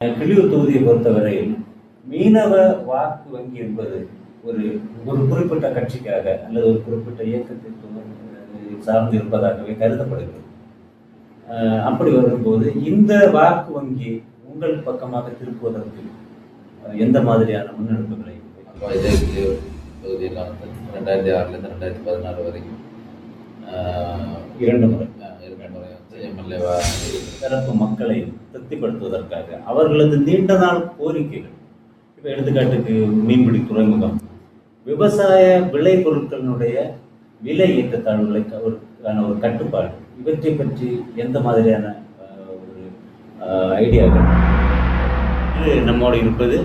கிள்ளியூர் தொகுதியை பொறுத்தவரையில் மீனவ வாக்கு வங்கி என்பது ஒரு ஒரு குறிப்பிட்ட கட்சிக்காக அல்லது ஒரு குறிப்பிட்ட இயக்கத்திற்கு சார்ந்து இருப்பதாகவே கருதப்படுகிறது. அப்படி வரும்போது இந்த வாக்கு வங்கி உங்கள் பக்கமாக திருப்புவதற்கு எந்த மாதிரியான முன்னெடுப்புகளை? இதே கிள்ளியூர் தொகுதியில் வந்து 2006லேருந்து 2016 வரைக்கும் 2 முறை வந்து எம்எல்ஏவா தரப்பு மக்களை திருப்திப்படுத்துவதற்காக அவர்களது நீண்ட நாள் கோரிக்கைகள், இப்போ எடுத்துக்காட்டுக்கு மீன்பிடி துறைமுகம், விவசாய விளை பொருட்களினுடைய விலை ஏற்றத்தாழ்வுகளுக்கான ஒரு கட்டுப்பாடு, இவற்றை பற்றி எந்த மாதிரியான ஒரு ஐடியாக்கள்? நம்மோடு இருப்பது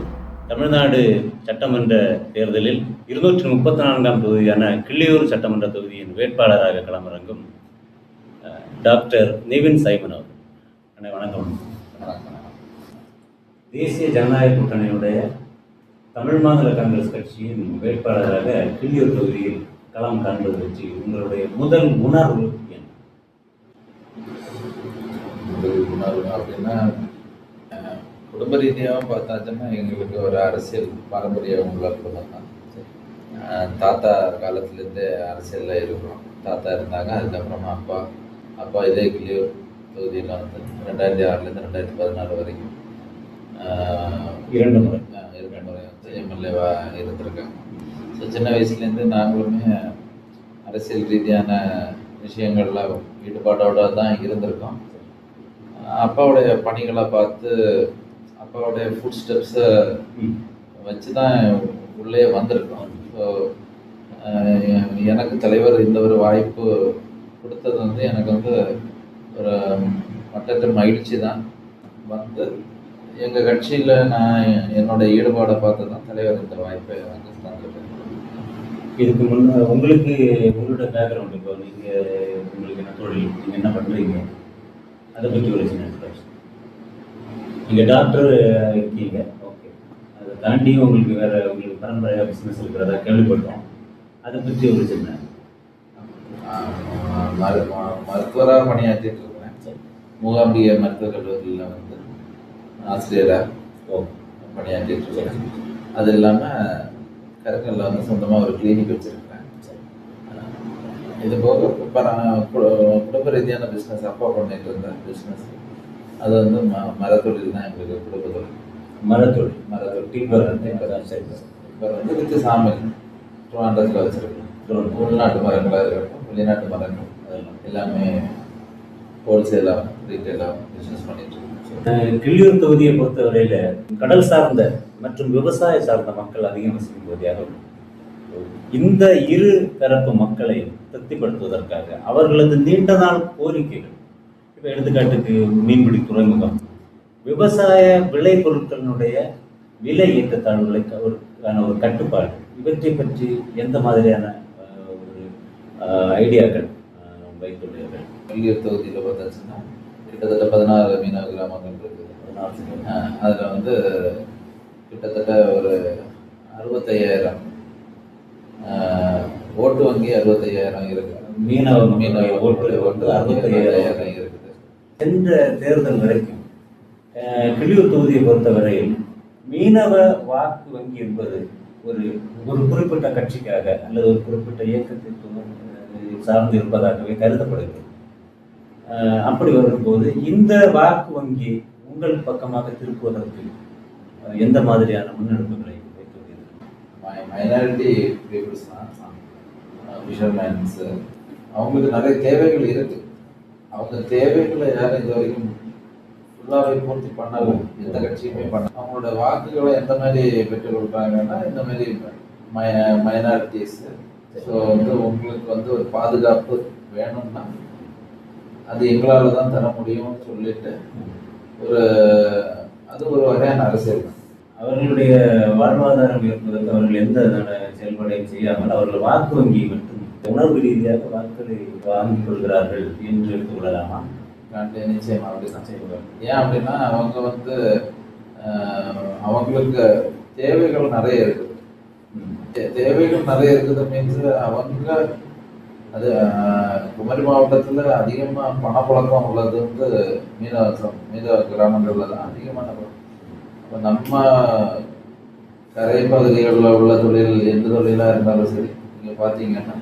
தமிழ்நாடு சட்டமன்ற தேர்தலில் 234ஆம் தொகுதியான கிள்ளியூர் சட்டமன்ற தொகுதியின் வேட்பாளராக களமிறங்கும் டாக்டர் நிவின் சைமன் அவர்கள். வணக்கம். தேசிய ஜனநாயக கூட்டணியுடைய தமிழ் மாநில காங்கிரஸ் கட்சியின் வேட்பாளராக கிள்ளியூர் தொகுதியில் களம் காண்பது பற்றி உங்களுடைய முதல் உணர்வு என்ன? முதல் உணர்வு அப்படின்னா, குடும்ப ரீதியாகவும் பார்த்தாச்சுன்னா எங்களுக்கு ஒரு அரசியல் பாரம்பரியம் உள்ள குடும்பம் தான். தாத்தா காலத்துலேருந்தே அரசியலில் இருக்கிறோம். தாத்தா இருந்தாங்க, அதுக்கப்புறமா அப்பா இதே கிள்ளியூர் தொகுதியில் வந்து 2006லேருந்து 2016 வரைக்கும் 2 முறை வந்து எம்எல்ஏவாக இருந்திருக்காங்க. ஸோ சின்ன வயசுலேருந்து நாங்களுமே அரசியல் ரீதியான விஷயங்களில் ஈடுபாடோடு தான் இருந்திருக்கோம். அப்பாவுடைய பணிகளை பார்த்து அப்பாவுடைய ஃபுட் ஸ்டெப்ஸை வச்சு தான் உள்ளே வந்திருக்கோம். ஸோ எனக்கு தலைவர் இந்த ஒரு வாய்ப்பு கொடுத்தது வந்து எனக்கு வந்து ஒரு மட்டத்தில் மகிழ்ச்சி தான். வந்து எங்கள் கட்சியில் நான் என்னோடய ஈடுபாடை பார்த்து தான் தலைவர் இந்த வாய்ப்பை வந்து தந்திருக்கேன். இதுக்கு முன்னே உங்களுக்கு உங்களோட பேக்ரவுண்ட், இப்போ நீங்கள் உங்களுக்கு என்ன தொழில், நீங்கள் என்ன பண்ணுறீங்க, அதை பற்றி ஒரு சின்ன இன்ட்ரோடக்ஷன். நீங்கள் டாக்டர் இருக்கீங்க, ஓகே. அதை தாண்டியும் உங்களுக்கு உங்களுக்கு பரம்பரையாக பிஸ்னஸ் இருக்கிறதா கேள்விப்பட்டோம். அதை பற்றி ஒரு சின்ன. மருத்துவராக பணியாற்றிட்டு இருக்கிறேன். மூகாம்பிகை மருத்துவக் கல்லூரியில் வந்து ஆசிரியராக பணியாற்றிட்டு இருக்கேன். அது இல்லாமல் கருங்கல்ல வந்து சொந்தமாக ஒரு கிளினிக் வச்சுருக்கிறேன். இது போக குடும்ப ரீதியான பிஸ்னஸ் அப்பா பண்ணிட்டு இருந்தேன். பிஸ்னஸ் அது வந்து மரத்தொழில் தான் எங்களுக்கு குடும்ப தொழில். மரத்தொழில் டிம்பர் வந்து வித்து சாமல் ட்ரிவாண்ட்ரத்தில் வச்சுருக்கோம். உள்நாட்டு மரங்களாக இருக்கட்டும், வெளிநாட்டு மரங்கள், அதெல்லாம் எல்லாமே ஹோல்சேலாக ரீட்டெயிலாக பிஸ்னஸ் பண்ணிட்டு இருக்கோம். கிள்ளியூர் தொகுதியை பொறுத்தவரையில் கடல் சார்ந்த மற்றும் விவசாய சார்ந்த மக்கள் அதிகம் வசிக்கும் பகுதியாக இந்த இரு தரப்பு மக்களை திருப்திப்படுத்துவதற்காக அவர்களது நீண்ட நாள் கோரிக்கைகள், இப்போ எடுத்துக்காட்டுக்கு மீன்பிடி துறைமுகம், விவசாய விளை பொருட்களினுடைய விலை ஏற்றத்தாழ்வுகளுக்கான ஒரு கட்டுப்பாடு, இவற்றை பற்றி எந்த மாதிரியான ஒரு ஐடியாக்கள் வைத்துள்ளீர்கள்? கிள்ளியூர் தொகுதியில் பார்த்தாச்சுன்னா கிட்டத்தட்ட 16 மீனவ கிராமங்கள் இருக்குது. 16. அதில் வந்து கிட்டத்தட்ட ஒரு 65,000 ஓட்டு வங்கி 65,000 இருக்குது. மீனவ ஓட்டு 65,000 இருக்குது. சென்ற தேர்தல் வரைக்கும் கிள்ளியூர் தொகுதியை பொறுத்தவரையில் மீனவ வாக்கு வங்கி என்பது ஒரு ஒரு குறிப்பிட்ட கட்சிக்காக அல்லது ஒரு குறிப்பிட்ட இயக்கத்திற்கு சார்ந்து இருப்பதாகவே கருதப்படுகிறது. அப்படி வரும்போது இந்த வாக்கு வங்கி உங்கள் பக்கமாக திருப்புவதற்கு எந்த மாதிரியான முன்னெடுப்புகளை வைத்துள்ளீர்கள்? மைனாரிட்டி பீப்புள்ஸ் தான், ஃபிஷர்மேன்ஸ், அவங்களுக்கு நிறைய தேவைகள் இருக்குது. அவங்க தேவைகளை யாரும் இது வரைக்கும் ஃபுல்லாகவே பூர்த்தி பண்ணல, எந்த கட்சியுமே பண்ண. அவங்களோட வாக்குகளை எந்த மாதிரி பெற்றுக் கொடுக்குறாங்கன்னா இந்த மாதிரி மைனாரிட்டிஸு. ஸோ வந்து உங்களுக்கு வந்து ஒரு பாதுகாப்பு வேணும்னா அது எங்களால் தான் தர முடியும்னு சொல்லிட்டு அது ஒரு வகையான அரசியல் தான். அவர்களுடைய வாழ்வாதாரம் உயர்த்துவதற்கு அவர்கள் எந்த செயல்பாடையும் செய்யாமல் அவர்கள் வாக்கு வங்கி மட்டும் உணர்வு ரீதியாக வாக்குகளை வாங்கிக் கொள்கிறார்கள் என்று எடுத்துக்கொள்ளலாமா? நிச்சயமா அப்படிதான் செய்வாங்க. ஏன் அப்படின்னா அவங்க வந்து அவங்களுக்கு தேவைகள் நிறைய இருக்குது. தேவைகள் நிறைய இருக்குது மீன்ஸ் அவங்க அது குமரி மாவட்டத்தில் அதிகமாக பணப்புழக்கம் உள்ளது வந்து மீனவ கிராமங்களில் தான் அதிகமான இப்போ நம்ம கரை பகுதிகளில் உள்ள தொழில் எந்த தொழிலாக இருந்தாலும் சரி, நீங்கள் பார்த்தீங்கன்னா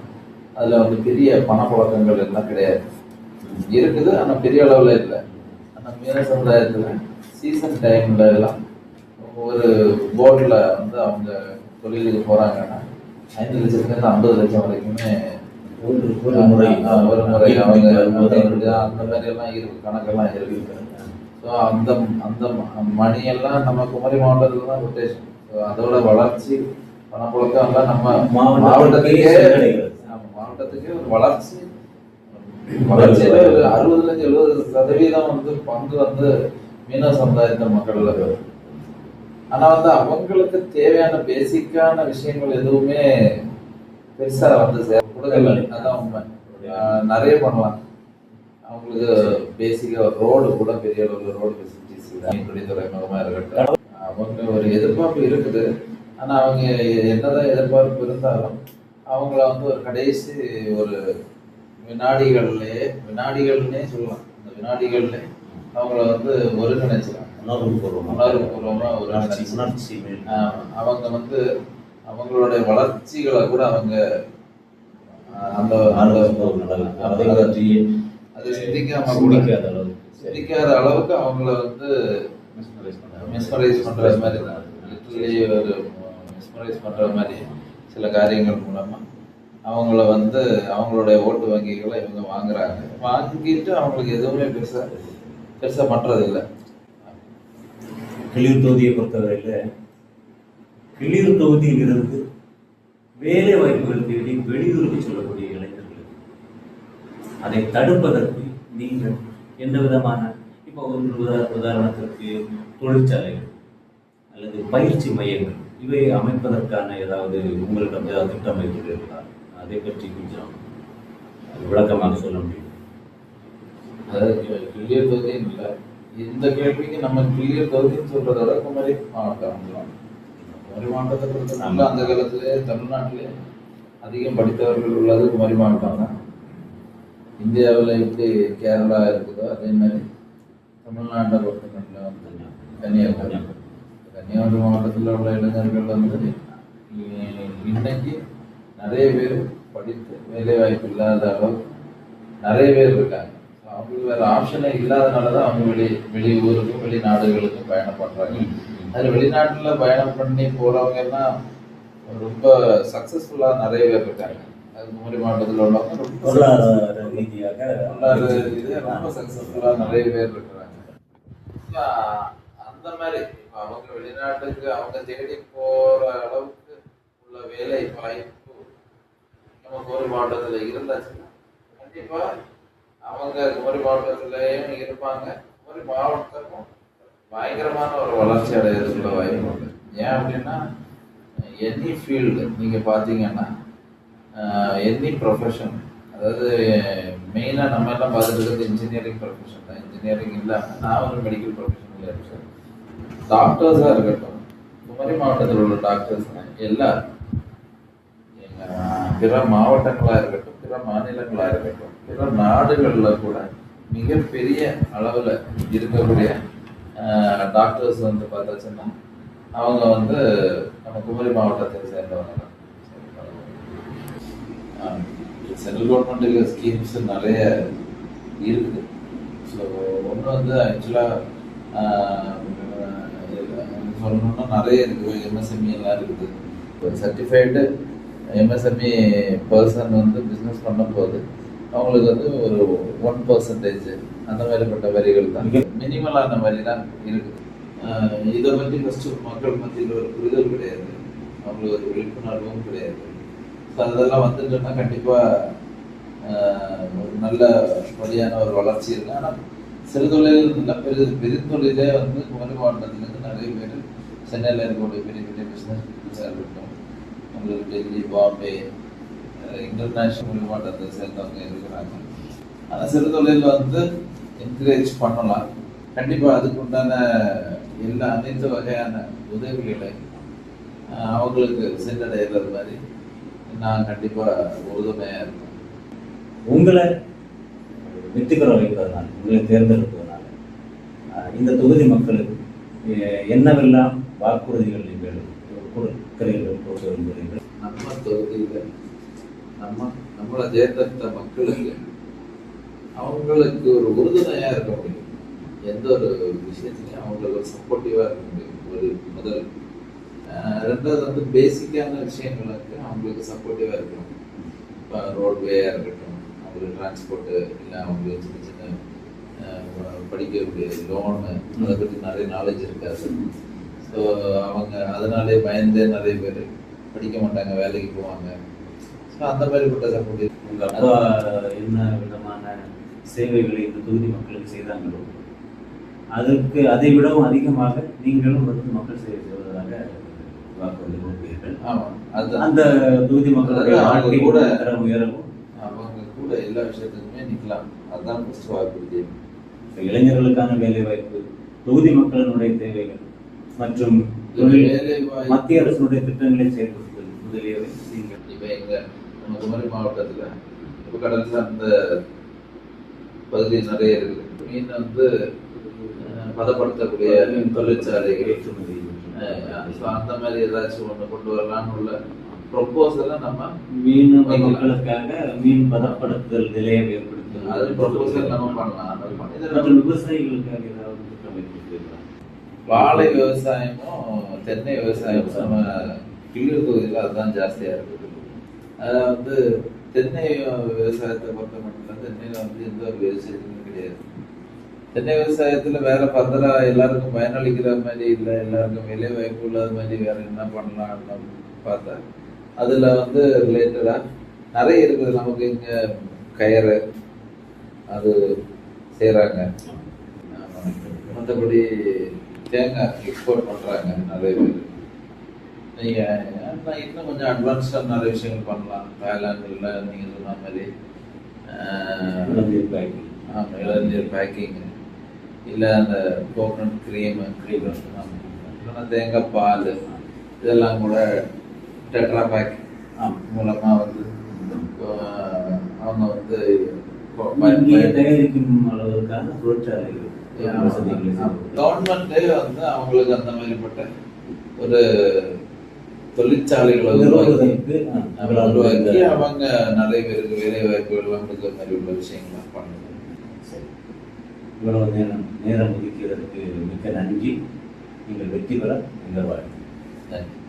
அதில் வந்து பெரிய பணப்புழக்கங்கள் எல்லாம் கிடையாது. இருக்குது, ஆனால் பெரிய அளவில் இல்லை. ஆனால் மீன சமுதாயத்தில் சீசன் டைமில் எல்லாம் ஒரு போட்டில் வந்து அவங்க தொழிலுக்கு போகிறாங்கன்னா 5 லட்சத்துலேருந்து 50 லட்சம் வரைக்குமே ஒரு முறை ஒரு முறை அவங்க அந்த மாதிரி எல்லாம் இருக்கு, கணக்கெல்லாம் இருக்கு. ஸோ அந்த அந்த மணியெல்லாம் நம்ம குமரி மாவட்டத்தில் தான் ரொட்டேஷன். ஸோ அதோட வளர்ச்சி பணப்புழக்கம் எல்லாம் நம்ம மாவட்டத்துக்கே ஒரு வளர்ச்சி வளர்ச்சியில ஒரு 60-70% வந்து பங்கு வந்து மீனவ சமுதாயத்த மக்கள் வருது. ஆனா வந்து அவங்களுக்கு தேவையான பேசிக்கான விஷயங்கள் எதுவுமே பெருசா வந்து கொடுக்கல. அதான் உண்மை. நிறைய பண்ணலாம். அவங்களுக்கு பேசிக்கா ரோடு கூட பெரிய அளவுக்கு ரோடு ஃபெசிலிட்டிஸ் மீன்பிடி துறைமுகமா இருக்கட்டும், அவங்க ஒரு எதிர்பார்ப்பு இருக்குது. ஆனா அவங்க என்னதான் எதிர்பார்ப்பு இருந்தாலும் அவங்கள வந்து ஒரு கடைசி ஒரு வினாடிகள்னே சொல்லலாம். அந்த வினாடிகள்ல அவங்கள வந்து ஒருங்கிணைச்சிடலாம். உணர்வுபூர்வமா உணர்ச்சி அவங்க வந்து அவங்களுடைய வளர்ச்சிகளை கூட அவங்க அந்த அது சிந்திக்காத அளவுக்கு அவங்கள வந்து மிஸ்மரைஸ் பண்ற மாதிரி தான். லிட்டரலி ஒரு மிஸ்மரைஸ் பண்ற மாதிரி சில காரியங்கள் மூலமா அவங்கள வந்து அவங்களுடைய ஓட்டு வங்கிகளை இவங்க வாங்குறாங்க. வாங்கிட்டு அவங்களுக்கு எதுவுமே பெருசா பண்றது இல்லை. கிளியூர் தொகுதியை பொறுத்தவரையில் கிளியூர் தொகுதியிலிருந்து வேலை வாய்ப்புகள் தேடி வெளியூருக்கு சொல்லக்கூடிய இளைஞர்களுக்கு அதை தடுப்பதற்கு நீங்கள் எந்த விதமான இப்போ ஒரு உதாரணத்திற்கு தொழிற்சாலைகள் அல்லது பயிற்சி மையங்கள் இவை அமைப்பதற்கான ஏதாவது உங்களிடம் ஏதாவது திட்டம் வைத்துள்ளீர்களா? அதை பற்றி கொஞ்சம் விளக்கமாக சொல்ல முடியும். அதாவது கிளியூர் தொகுதின்னு இல்லை, இந்த கேள்விக்கு நம்ம கிளியூர் தொகுதின்னு சொல்றத விட குமரி மாவட்டம். குமரி மாவட்டத்தை பொறுத்தவரை அந்த காலத்திலே தமிழ்நாட்டிலே அதிகம் படித்தவர்கள் உள்ளது குமரி மாவட்டம் தான். இந்தியாவில் எப்படி கேரளா இருக்குதோ அதே மாதிரி தமிழ்நாட்டை பொறுத்தவரையில் வந்து கன்னியாகுமரி மாவட்டத்தில் உள்ள இளைஞர்கள் வந்து இன்னைக்கு நிறைய பேர் படித்து வேலை வாய்ப்பு இல்லாத அளவுக்கு நிறைய பேர் இருக்காங்க. அவங்களுக்கு வேற ஆப்ஷனே இல்லாதனால தான் அவங்க வெளியூருக்கும் வெளிநாடுகளுக்கும் பயணம் பண்றாங்க. அது வெளிநாட்டுல பயணம் பண்ணி போறவங்க எல்லாம் ரொம்ப சக்சஸ்ஃபுல்லா நிறைய பேர் இருக்காங்க. அது குமரி மாவட்டத்தில் உள்ளவங்க ரொம்ப பொருளாதார ரீதியாக ரொம்ப சக்சஸ்ஃபுல்லா நிறைய பேர் இருக்கிறாங்க. அந்த மாதிரி அவங்க வெளிநாட்டுக்கு அவங்க தேடி போற அளவுக்கு உள்ள வேலை வாய்ப்பு நம்ம குமரி மாவட்டத்துல இருந்தாச்சுன்னா கண்டிப்பா அவங்க குமரி மாவட்டத்திலையும் இருப்பாங்க. குமரி மாவட்டமும் பயங்கரமான ஒரு வளர்ச்சி அடையிறதுக்குள்ள வாய்ப்பு உண்டு. ஏன் அப்படின்னா எனி ஃபீல்டு நீங்க பாத்தீங்கன்னா எனி ப்ரொஃபஷன், அதாவது மெயினா நம்ம எல்லாம் பார்த்துட்டு இருக்கிறது இன்ஜினியரிங் ப்ரொஃபஷன் தான். இன்ஜினியரிங் இல்லாமல் நான் ஒரு மெடிக்கல் ப்ரொஃபஷனில் இருக்கேன். டாக்டர்ஸா இருக்கட்டும், குமரி மாவட்டத்தில் உள்ள டாக்டர்ஸ் எல்லாரும் பிற மாவட்டங்களா இருக்கட்டும், பிற மாநிலங்களா இருக்கட்டும், பிற நாடுகள்ல கூட மிகப்பெரிய அளவுல இருக்கக்கூடிய டாக்டர்ஸ் வந்து பார்த்தாச்சுன்னா அவங்க வந்து நம்ம குமரி மாவட்டத்தை சேர்ந்தவங்க தான். சென்ட்ரல் கவர்மெண்ட்டுக்கு ஸ்கீம்ஸ் நிறைய இருக்குது. ஸோ ஒன்று வந்து ஆக்சுவலாக சொல்லணும்னா நிறைய இருக்குது. எம்எஸ்எம்இ எல்லாம் இருக்குது. ஒரு சர்டிஃபைடு எம்எஸ்எம்இ பர்சன் வந்து பிஸ்னஸ் பண்ணும்போது அவங்களுக்கு வந்து ஒரு 1% அந்த மாதிரிப்பட்ட வரிகள் தான், மினிமலான வரி தான் இருக்குது. இதை பற்றி ஃபஸ்ட்டு மக்கள் மத்தியில் ஒரு புரிதல் கிடையாது, அவங்களுக்கு ஒரு விழிப்புணர்வும் கிடையாது. ஸோ அதெல்லாம் வந்துட்டோம்னா கண்டிப்பாக ஒரு நல்ல வழியான ஒரு வளர்ச்சி இருக்குது. ஆனால் சிறு தொழில் நல்ல பெருந்தொழிலே வந்து குமரி மாவட்டத்துலேருந்து நிறைய பேர் சென்னையில் இருக்கக்கூடிய பெரிய பெரிய பிஸ்னஸ் பீப்புள்ஸாக இருக்கட்டும், உங்களுக்கு டெல்லி, பாம்பே, இன்டர்நேஷ்னல் மாவட்டத்தை சேர்ந்தவங்க இருக்கிறாங்க. ஆனால் சிறு தொழில் வந்து என்கரேஜ் பண்ணலாம். கண்டிப்பாக அதுக்கு உண்டான அனைத்து வகையான உதவிகளை அவங்களுக்கு சென்றடைகிறது மாதிரி நான் கண்டிப்பாக உறுதுணையாக இருப்பேன். உங்களை வெற்றி பெற வைப்பதனால, உங்களை தேர்ந்தெடுப்பதனால இந்த தொகுதி மக்களுக்கு என்னவெல்லாம் வாக்குறுதிகள் நீங்கள் கொடுக்கிறீர்கள் போட்டு வருகிறீர்கள்? நம்ம தொகுதியில் நம்மளை தேர்ந்தெடுத்த மக்களுக்கு அவங்களுக்கு ஒரு உறுதுணையா இருக்க முடியும். எந்த ஒரு விஷயத்துலையும் அவங்களுக்கு ஒரு சப்போர்ட்டிவா இருக்க முடியும். ஒரு முதல். ரெண்டாவது வந்து பேசிக்கான விஷயங்களுக்கு அவங்களுக்கு சப்போர்ட்டிவா இருக்கணும். இப்போ ரோட்வேயா இருக்கட்டும், அவங்களுக்கு டிரான்ஸ்போர்ட்டு, இல்லை அவங்களுக்கு சின்ன சின்ன படிக்கக்கூடிய லோனு, அதை பற்றி நிறைய நாலேஜ் இருக்காது. ஸோ அவங்க அதனாலே பயந்தே நிறைய பேர் படிக்க மாட்டாங்க, வேலைக்கு போவாங்க. ஸோ அந்த மாதிரிப்பட்ட சப்போர்ட். உங்கள் அப்பா என்ன விதமான சேவைகளை இந்த தொகுதி மக்களுக்கு செய்தாங்களோ அதற்கு அதை விடவும் அதிகமாக நீங்களும் வந்து மக்கள் சேவை செய்வதாக வாக்குறுதி கொடுப்பீர்கள். ஆமாம், அது அந்த தொகுதி மக்களுடைய வாழ்க்கை கூட தரம் உயரவும் அவங்க கூட எல்லா விஷயத்துக்குமே நிற்கலாம். அதுதான் ஃபர்ஸ்ட் வாக்குறுதி. இளைஞர்களுக்கான வேலைவாய்ப்பு, தொகுதி மக்களினுடைய தேவைகள் மற்றும் மத்திய அரசினுடைய திட்டங்களை செயல்படுத்துதல் முதலியவை நீங்கள். இப்போ எங்கள் குமரி மாவட்டத்தில் இப்போ கடல் சார்ந்த பகுதி நிறைய இருக்குது. மீன் வந்து பதப்படுத்தக்கூடிய தொழிற்சாலைகள், ஏற்றுமதி, அந்த மாதிரி ஏதாச்சும் ஒன்று கொண்டு வரலான்னு உள்ள ப்ரொப்போசலை நம்ம மீன் மக்களுக்காக மீன் பதப்படுத்துதல் நிலையம் ஏற்படுத்துதல், அது ப்ரொப்போசல் நம்ம பண்ணலாம். மற்றும் விவசாயிகளுக்காக ஏதாவது திட்டம் ஏற்படுத்திருக்கலாம். வாழை விவசாயமும் தென்னை விவசாயமும் நம்ம கிள்ளூர் தொகுதியில் அதுதான் ஜாஸ்தியாக இருக்குது. அதில் வந்து தென்னை விவசாயத்தை பொறுத்த மட்டும் தென்னையில் வந்து எந்த ஒரு விவசாயத்துமே கிடையாது. தென்னை விவசாயத்தில் வேற பந்தரா எல்லாருக்கும் பயனளிக்கிற மாதிரி இல்லை, எல்லாருக்கும் வேலை வாய்ப்பு இல்லாத மாதிரி வேற என்ன பண்ணலாம்னு பார்த்தா அதில் வந்து ரிலேட்டடாக நிறைய இருக்குது. நமக்கு இங்கே கயிறு அது செய்கிறாங்க. மற்றபடி தேங்காய் எக்ஸ்போர்ட் பண்ணுறாங்க நிறைய பேர். நீங்கள் இன்னும் கொஞ்சம் அட்வான்ஸ்டாக நிறைய விஷயங்கள் பண்ணலாம். தாய்லாண்டில் நீங்கள் சொன்ன மாதிரி ஆமாம், இளநீர் பேக்கிங்கு, இல்லை அந்த கோகனட் க்ரீமு, இல்லைன்னா தேங்காய் பால், இதெல்லாம் கூட டெட்ரா பேக் மூலமாக வந்து அவங்க வந்து தயாரிக்கும் அளவுக்கான தொழிற்சாலைகள் கவர்மெண்ட்டே வந்து அவங்களுக்கு அந்த மாதிரிப்பட்ட ஒரு தொழிற்சாலைகளை உருவாக்கி அவங்க நிறைய பேருக்கு வேலை வாய்ப்புகள் எல்லாம் கொடுக்குற மாதிரி உள்ள விஷயங்கள்லாம் பண்ணுங்க. இவ்வளவு நேரம் ஒதுக்கிறதுக்கு மிக்க நன்றி. நீங்கள் வெற்றி பெற எங்கள் வாழ்க்கை. நன்றி.